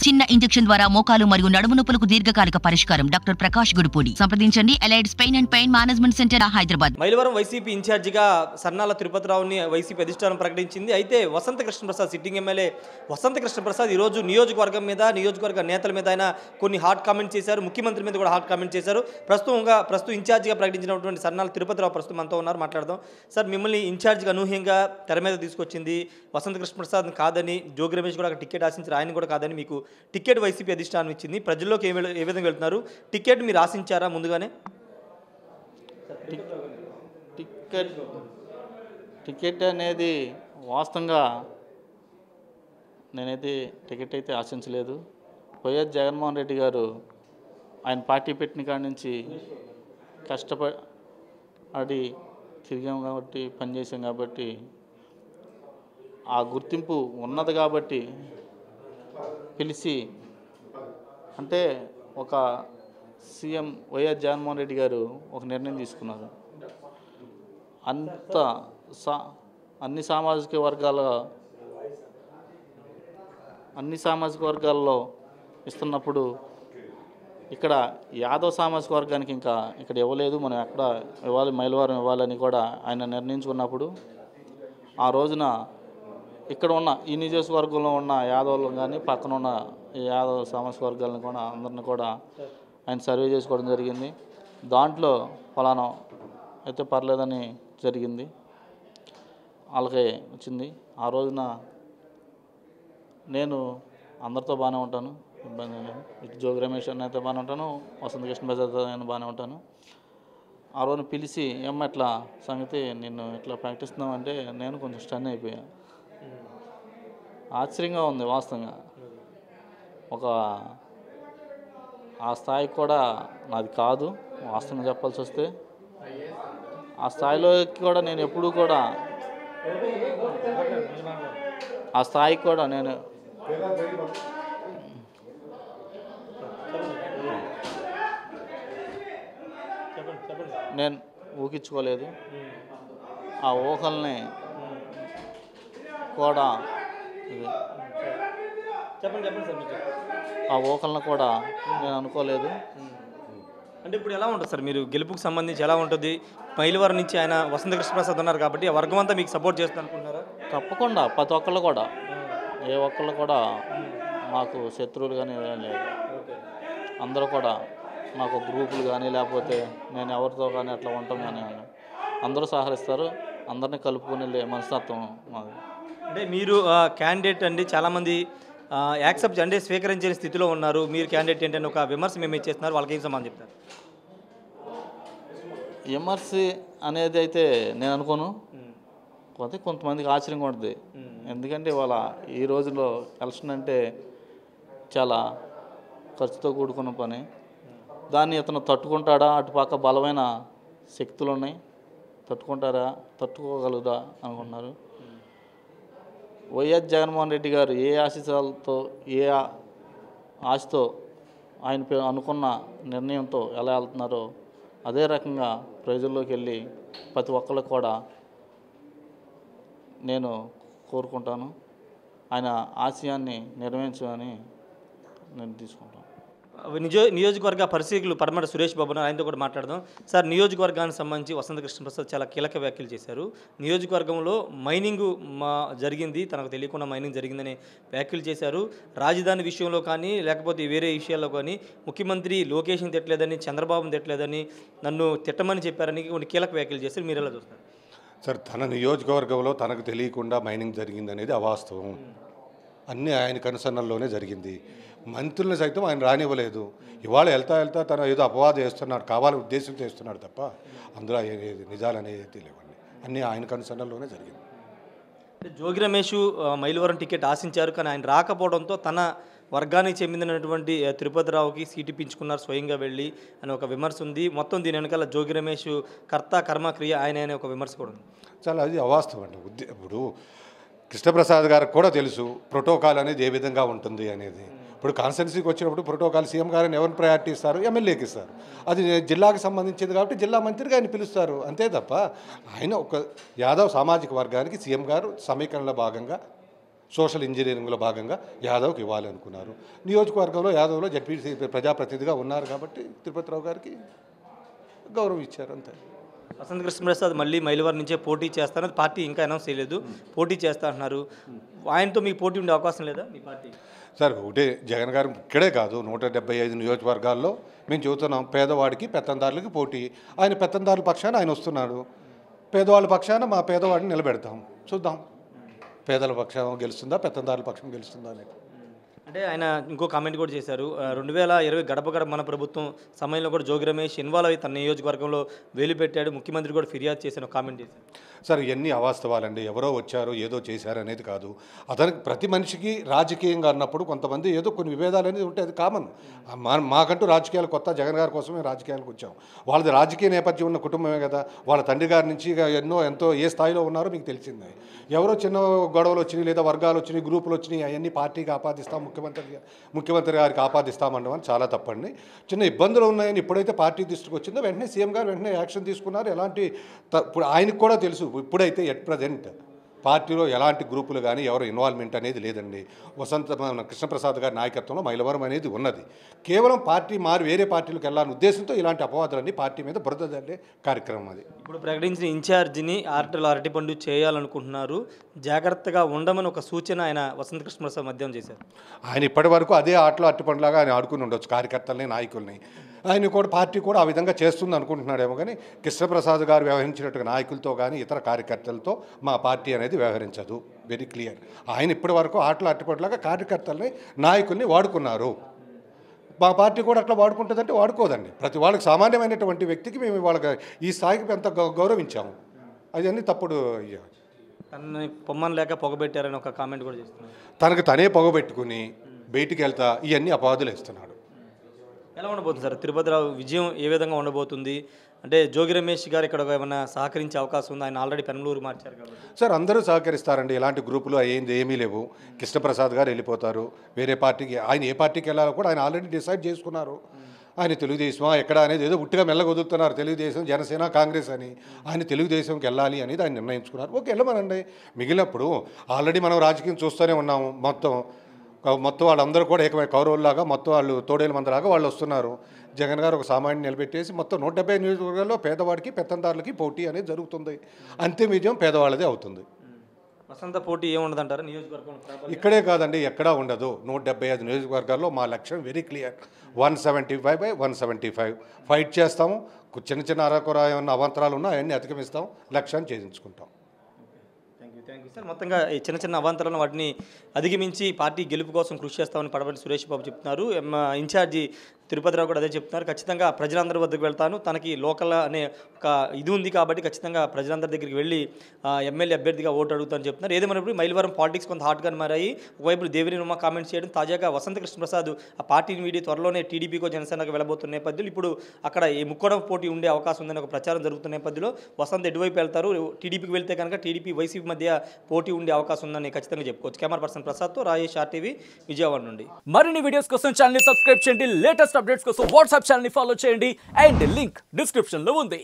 చిన్న ఇంజెక్షన్ ద్వారా మోకాలు మరియు నడుము నొప్పులకు దీర్ఘకాలిక పరిష్కారం. డాక్టర్ ప్రకాష్ గుడిపూడి. సంప్రదించండి. ఎలైడ్స్ pain and pain management centre, Hyderabad. Mylavaram YCP ఇన్ఛార్జిగా సన్నాల తిరుపతిరావుని వైసీపీ అధిష్టానం ప్రకటించింది. అయితే వసంత కృష్ణప్రసాద్, సిట్టింగ్ ఎమ్మెల్యే వసంత కృష్ణప్రసాద్ ఈరోజు నియోజకవర్గం మీద, నియోజకవర్గ నేతల మీద ఆయన కొన్ని హాట్ కామెంట్స్ చేశారు. ముఖ్యమంత్రి మీద కూడా హాట్ కామెంట్స్ చేశారు. ప్రస్తుతం ఇన్ఛార్జిగా ప్రకటించినటువంటి సన్నాల తిరుపతిరావు ప్రస్తుతం మనతో ఉన్నారు, మాట్లాడదాం. సార్, మిమ్మల్ని ఇన్ఛార్జిగా అనూహ్యంగా తెర మీద తీసుకొచ్చింది వసంత కృష్ణప్రసాద్ కాదని, జోగి రమేష్ కూడా టికెట్ ఆశించారు, ఆయన కూడా కాదని మీకు టికెట్ వైసీపీ అధిష్టానం ఇచ్చింది. ప్రజల్లోకి ఏ విధంగా వెళ్తున్నారు? టికెట్ మీరు ఆశించారా ముందుగానే? టికెట్ అనేది వాస్తవంగా నేనైతే టికెట్ అయితే ఆశించలేదు. వైఎస్ జగన్మోహన్ రెడ్డి గారు ఆయన పార్టీ పెట్టిన కాడి నుంచి కష్టపడి తిరిగాం కాబట్టి, పనిచేసాం కాబట్టి, ఆ గుర్తింపు ఉన్నది కాబట్టి పిలిచి, అంటే ఒక సీఎం వైఎస్ జగన్మోహన్ రెడ్డి గారు ఒక నిర్ణయం తీసుకున్నారు. అన్ని సామాజిక వర్గాల్లో ఇస్తున్నప్పుడు ఇక్కడ యాదవ్ సామాజిక వర్గానికి ఇంకా ఇక్కడ ఇవ్వలేదు, మనం ఎక్కడ ఇవ్వాలి, మైలవరం ఇవ్వాలని కూడా ఆయన నిర్ణయించుకున్నప్పుడు, ఆ రోజున ఇక్కడ ఉన్న ఈ నియోజకవర్గంలో ఉన్న యాదవులు కానీ, పక్కన ఉన్న యాదవ్ సామాజిక వర్గాలను కూడా అందరిని కూడా ఆయన సర్వే చేసుకోవడం జరిగింది. దాంట్లో ఫలానా అయితే పర్లేదని జరిగింది, వాళ్ళకే వచ్చింది. ఆ రోజున నేను అందరితో బాగానే ఉంటాను, ఇబ్బంది లేదు. ఇటు జోగి రమేష్ అయితే బాగానే ఉంటాను, వసంత కృష్ణప్రసాద్ నేను బాగానే ఉంటాను. ఆ రోజున పిలిచి, ఏమ్మ ఇట్లా సంగతి నిన్ను ఇట్లా ప్రకటిస్తున్నామంటే నేను కొంచెం స్టన్ అయిపోయాను. ఆశ్చర్యంగా ఉంది వాస్తవంగా. ఆ స్థాయికి కూడా నాది కాదు వాస్తవంగా చెప్పాల్సి వస్తే. ఆ స్థాయిలోకి కూడా నేను ఎప్పుడూ కూడా, ఆ స్థాయికి కూడా నేను ఊహించుకోలేదు. ఆ ఊహల్ని కూడా నేను అనుకోలేదు. అంటే ఇప్పుడు ఎలా ఉంటుంది సార్, మీరు గెలుపుకు సంబంధించి ఎలా ఉంటుంది? మైలవరం నుంచి ఆయన వసంత కృష్ణప్రసాద్ ఉన్నారు కాబట్టి ఆ వర్గం అంతా మీకు సపోర్ట్ చేస్తుంది అనుకుంటున్నారా? తప్పకుండా ప్రతి ఒక్కళ్ళు కూడా, ఏ ఒక్కళ్ళు కూడా మాకు శత్రువులు కానీ ఏం లేదు. అందరూ కూడా నాకు గ్రూపులు కానీ, లేకపోతే నేను ఎవరితో కానీ అట్లా ఉంటాం కానీ అందరూ సహకరిస్తారు. అందరినీ కలుపుకుని మనస్తత్వం మాది. అంటే మీరు క్యాండిడేట్ అండి, చాలామంది యాక్సెప్ట్ అంటే స్వీకరించే స్థితిలో ఉన్నారు. మీరు క్యాండిడేట్ ఏంటంటే ఒక విమర్శ మేము చేస్తున్నారు, వాళ్ళకి ఏం సమాధానం చెప్తారు? విమర్శ అనేది అయితే నేను అనుకోను. కొంతమందికి ఆశ్చర్యంగా ఉంటుంది. ఎందుకంటే ఇవాళ ఈ రోజుల్లో ఎలక్షన్ అంటే చాలా ఖర్చుతో కూడుకున్న పని. దాన్ని ఇతను తట్టుకుంటాడా? అటుపక్క బలమైన శక్తులు ఉన్నాయి, తట్టుకోగలుగుదా అనుకుంటున్నారు. వైఎస్ జగన్మోహన్ రెడ్డి గారు ఏ ఆశీస్సులతో, ఏ ఆశతో ఆయన అనుకున్న నిర్ణయంతో ఎలా వెళ్తున్నారో అదే రకంగా ప్రజల్లోకి వెళ్ళి ప్రతి ఒక్కరికి కూడా నేను కోరుకుంటాను. ఆయన ఆశయాన్ని నెరవేర్చమని నేను తీసుకుంటాను. నియోజకవర్గ పరిశీలకులు పరమట సురేష్ బాబు ఆయనతో కూడా మాట్లాడదాం. సార్, నియోజకవర్గానికి సంబంధించి వసంత కృష్ణప్రసాద్ చాలా కీలక వ్యాఖ్యలు చేశారు. నియోజకవర్గంలో మైనింగ్ జరిగింది, తనకు తెలియకుండా మైనింగ్ జరిగిందని వ్యాఖ్యలు చేశారు. రాజధాని విషయంలో కానీ, లేకపోతే వేరే విషయాల్లో కానీ ముఖ్యమంత్రి లోకేష్ని తిట్టలేదని, చంద్రబాబుని తిట్టలేదని, నన్ను తిట్టమని చెప్పారని కొన్ని కీలక వ్యాఖ్యలు చేశారు. మీరు ఎలా చూస్తారు? సార్, తన నియోజకవర్గంలో తనకు తెలియకుండా మైనింగ్ జరిగిందనేది అవాస్తవం. అన్నీ ఆయన కనుసన్నల్లోనే జరిగింది. మంత్రులను సైతం ఆయన రానివ్వలేదు. ఇవాళ వెళ్తా తను ఏదో అపవాదం చేస్తున్నాడు, కావాలని ఉద్దేశం చేస్తున్నాడు తప్ప అందులో నిజాలు అనేది లేవండి. అన్నీ ఆయన కనుసన్నల్లోనే జరిగింది. జోగి రమేష్ మైలవరం టికెట్ ఆశించారు, కానీ ఆయన రాకపోవడంతో తన వర్గానికి చెందినటువంటి తిరుపతిరావుకి సీటు ఇప్పించుకున్నారు స్వయంగా వెళ్ళి అని ఒక విమర్శ ఉంది. మొత్తం దీని వెనకాల జోగి రమేష్ కర్త కర్మక్రియ ఆయన అనే ఒక విమర్శ కూడా ఉంది. చాలా అది అవాస్తవం అండి. ఇప్పుడు కృష్ణప్రసాద్ గారికి కూడా తెలుసు ప్రోటోకాల్ అనేది ఏ విధంగా ఉంటుంది అనేది. ఇప్పుడు కాన్స్టిట్యున్సీకి వచ్చినప్పుడు ప్రోటోకాల్ సీఎం గారిని ఎవరిని ప్రయారిటీ ఇస్తారు? ఎమ్మెల్యేకి ఇస్తారు. అది జిల్లాకు సంబంధించింది కాబట్టి జిల్లా మంత్రిగా ఆయన పిలుస్తారు, అంతే తప్ప ఆయన ఒక యాదవ్ సామాజిక వర్గానికి సీఎం గారు సమీకరణలో భాగంగా సోషల్ ఇంజనీరింగ్లో భాగంగా యాదవ్కి ఇవ్వాలి అనుకున్నారు. నియోజకవర్గంలో యాదవ్లో జడ్పీసీ ప్రజాప్రతినిధిగా ఉన్నారు కాబట్టి తిరుపతిరావు గారికి గౌరవం ఇచ్చారు అంతే. వసంత కృష్ణప్రసాద్ మళ్ళీ మైలవరం నుంచే పోటీ చేస్తారని పార్టీ ఇంకా అనౌన్స్ చేయలేదు, పోటీ చేస్తా అంటున్నారు. ఆయనతో మీకు పోటీ ఉండే అవకాశం లేదా మీ పార్టీ? సార్ ఒకటే జగన్ గారు ఇక్కడే కాదు 175 నియోజకవర్గాల్లో మేము చెబుతున్నాం, పేదవాడికి పెత్తందారులకి పోటీ. ఆయన పెత్తందారుల పక్షాన ఆయన వస్తున్నాడు, పేదవాళ్ళ పక్షాన మా పేదవాడిని నిలబెడతాం. చూద్దాం పేదల పక్షం గెలుస్తుందా పెత్తందారుల పక్షం గెలుస్తుందా అనేది. అంటే ఆయన ఇంకో కామెంట్ కూడా చేశారు, 2020 గడప గడప మన ప్రభుత్వం సమయంలో కూడా జోగి రమేష్ ఇన్వాల్వ్ అయ్యి తన నియోజకవర్గంలో వేలు పెట్టాడు, ముఖ్యమంత్రి కూడా ఫిర్యాదు చేసిన కామెంట్ చేశారు. సార్ ఇవన్నీ అవాస్తవాలండి. ఎవరో వచ్చారో ఏదో చేశారు అనేది కాదు. అతనికి ప్రతి మనిషికి రాజకీయంగా అన్నప్పుడు కొంతమంది ఏదో కొన్ని విభేదాలు అనేది ఉంటే అది కామన్. మాకంటూ రాజకీయాలు కొత్త, జగన్ గారి కోసమే రాజకీయాలకు వచ్చాం. వాళ్ళది రాజకీయ నేపథ్యం ఉన్న కుటుంబమే కదా. వాళ్ళ తండ్రి గారి నుంచి ఎంతో ఏ స్థాయిలో ఉన్నారో మీకు తెలిసిందే. ఎవరో చిన్న గొడవలు వచ్చినాయి లేదా వర్గాలు వచ్చినాయి, గ్రూపులు వచ్చినాయి, అవన్నీ పార్టీకి ఆపాదిస్తాం, ముఖ్యమంత్రి గారికి ఆపాదిస్తామనడం చాలా తప్పండి. చిన్న ఇబ్బందులు ఉన్నాయని ఎప్పుడైతే పార్టీ దృష్టికి వచ్చిందో వెంటనే సీఎం గారు వెంటనే యాక్షన్ తీసుకున్నారు. ఎలాంటి ఇప్పుడు ఆయనకు కూడా తెలుసు ఇప్పుడైతే ఎట్ ప్రజెంట్ పార్టీలో ఎలాంటి గ్రూపులు కానీ ఎవరు ఇన్వాల్వ్మెంట్ అనేది లేదండి. కృష్ణప్రసాద్ గారి నాయకత్వంలో మైలవరం అనేది ఉన్నది. కేవలం పార్టీ మారి వేరే పార్టీలకు వెళ్ళాలని ఉద్దేశంతో ఇలాంటి అపవాదులన్నీ పార్టీ మీద బురద జల్లే కార్యక్రమం అది. ఇప్పుడు ప్రకటించిన ఇన్ఛార్జిని ఆర్టీలో అరటిపండు చేయాలనుకుంటున్నారు, జాగ్రత్తగా ఉండమని ఒక సూచన ఆయన వసంత కృష్ణప్రసాద్ మధ్యాహ్నం చేశారు. ఆయన ఇప్పటి వరకు అదే ఆటలో అరటిపండులాగా ఆయన ఆడుకుని ఉండొచ్చు కార్యకర్తల్ని, నాయకుల్ని. ఆయన కూడా పార్టీ కూడా ఆ విధంగా చేస్తుంది అనుకుంటున్నాడేమో. కానీ కృష్ణప్రసాద్ గారు వ్యవహరించినట్టుగా నాయకులతో కానీ ఇతర కార్యకర్తలతో మా పార్టీ అనేది వ్యవహరించదు. Very clear. ఆయన ఇప్పటి వరకు ఆటలు అట్టుపట్లాగా కార్యకర్తల్ని, నాయకుల్ని వాడుకున్నారు. మా పార్టీ కూడా అట్లా వాడుకుంటుందంటే వాడుకోదండి. ప్రతి వాళ్ళకి సామాన్యమైనటువంటి వ్యక్తికి మేము వాళ్ళకి ఈ స్థాయికి ఎంత గౌరవించాము. అవన్నీ తప్పుడు. తనని పొమ్మని లేక పొగబెట్టారని ఒక కామెంట్ కూడా చేస్తున్నారు. తనకు తనే పొగబెట్టుకుని బయటికి వెళ్తా ఇవన్నీ అపవాదులు వేస్తున్నాడు. ఎలా ఉండబోతుంది సార్ తిరుపతిరావు విజయం ఏ విధంగా ఉండబోతుంది? అంటే జోగి రమేష్ గారు ఇక్కడ ఏమైనా సహకరించే అవకాశం ఉంది? ఆయన ఆల్రెడీ పెనమలూరు మార్చారు కాబట్టి. సార్ అందరూ సహకరిస్తారండి. ఇలాంటి గ్రూపులు ఏమీ లేవు. కృష్ణప్రసాద్ గారు వెళ్ళిపోతారు వేరే పార్టీకి. ఆయన ఏ పార్టీకి వెళ్ళాలో కూడా ఆయన ఆల్రెడీ డిసైడ్ చేసుకున్నారు. ఆయన తెలుగుదేశమా ఎక్కడ అనేది ఏదో ఉట్టిగా మెల్లగొదులుతున్నారు. తెలుగుదేశం, జనసేన, కాంగ్రెస్ అని. ఆయన తెలుగుదేశంకి వెళ్ళాలి అనేది ఆయన నిర్ణయించుకున్నారు. ఓకే వెళ్ళమనండి. మిగిలినప్పుడు ఆల్రెడీ మనం రాజకీయం చూస్తూనే ఉన్నాము. మొత్తం వాళ్ళందరూ కూడా ఏకమైన కౌరవుల్లాగా మొత్తం వాళ్ళు తోడేల మందలాగా వాళ్ళు వస్తున్నారు. జగన్ గారు ఒక సామాన్యం నిలబెట్టేసి మొత్తం 170 నియోజకవర్గాల్లో పేదవాడికి పెత్తందారులకి పోటీ అనేది జరుగుతుంది. అంతిమ విజయం పేదవాళ్ళదే అవుతుంది. వసంత పోటీ ఏముండదంటారా నియోజకవర్గం? ఇక్కడే కాదండి, ఎక్కడా ఉండదు. 175 నియోజకవర్గాల్లో మా లక్ష్యం వెరీ క్లియర్. 175/175 ఫైట్ చేస్తాము. చిన్న అరకొర ఏమన్నా అవాంతరాలు ఉన్నా అవన్నీ అధిగమిస్తాం, లక్ష్యాన్ని ఛేదించుకుంటాం. Thank you sir. మొత్తంగా ఈ చిన్న అవాంతరాలను వాటిని అధిగమించి పార్టీ గెలుపు కోసం కృషి చేస్తామని పడబడి సురేష్ బాబు చెప్తున్నారు. ఇన్ఛార్జి తిరుపతిరావు కూడా అదే చెప్తున్నారు. ఖచ్చితంగా ప్రజలందరి వద్దకు వెళ్తాను, తనకి లోకల్ అనే ఒక ఇది ఉంది కాబట్టి ఖచ్చితంగా ప్రజలందరి దగ్గరికి వెళ్ళి ఎమ్మెల్యే అభ్యర్థిగా ఓటు అడుగుతానని చెప్తున్నారు. ఏదేమైనప్పుడు మైలవరం పాలిటిక్స్ కొంత హాట్గా మారాయి. ఒకవైపు దేవిని ఉమా కామెంట్స్ చేయడం, తాజాగా వసంత కృష్ణప్రసాద్ ఆ పార్టీని వీడి త్వరలోనే టీడీపీకో జనసేనకు వెళ్ళబోతున్న నేపథ్యంలో ఇప్పుడు అక్కడ ఈ ముక్కోడం పోటీ ఉండే అవకాశం ఉందని ఒక ప్రచారం జరుగుతున్న నేపథ్యంలో వసంత్ ఎటువైపు వెళ్తారు, టీడీపీకి వెళ్తే కనుక టీడీపీ వైసీపీ మధ్య పోటీ ఉండే అవకాశం ఉందని ఖచ్చితంగా చెప్పుకోవచ్చు. కెమెరా పర్సన్ ప్రసాద్తో రాజేష్ RTV విజయవాడ నుండి. మరిన్ని వీడియోస్ కోసం ఛానల్ ని సబ్స్క్రైబ్ చేయండి. లేటెస్ట్ అప్డేట్స్ కోసం వాట్సాప్ ఛానల్ ని ఫాలో చేయండి. అండ్ లింక్ డిస్క్రిప్షన్ లో ఉంది.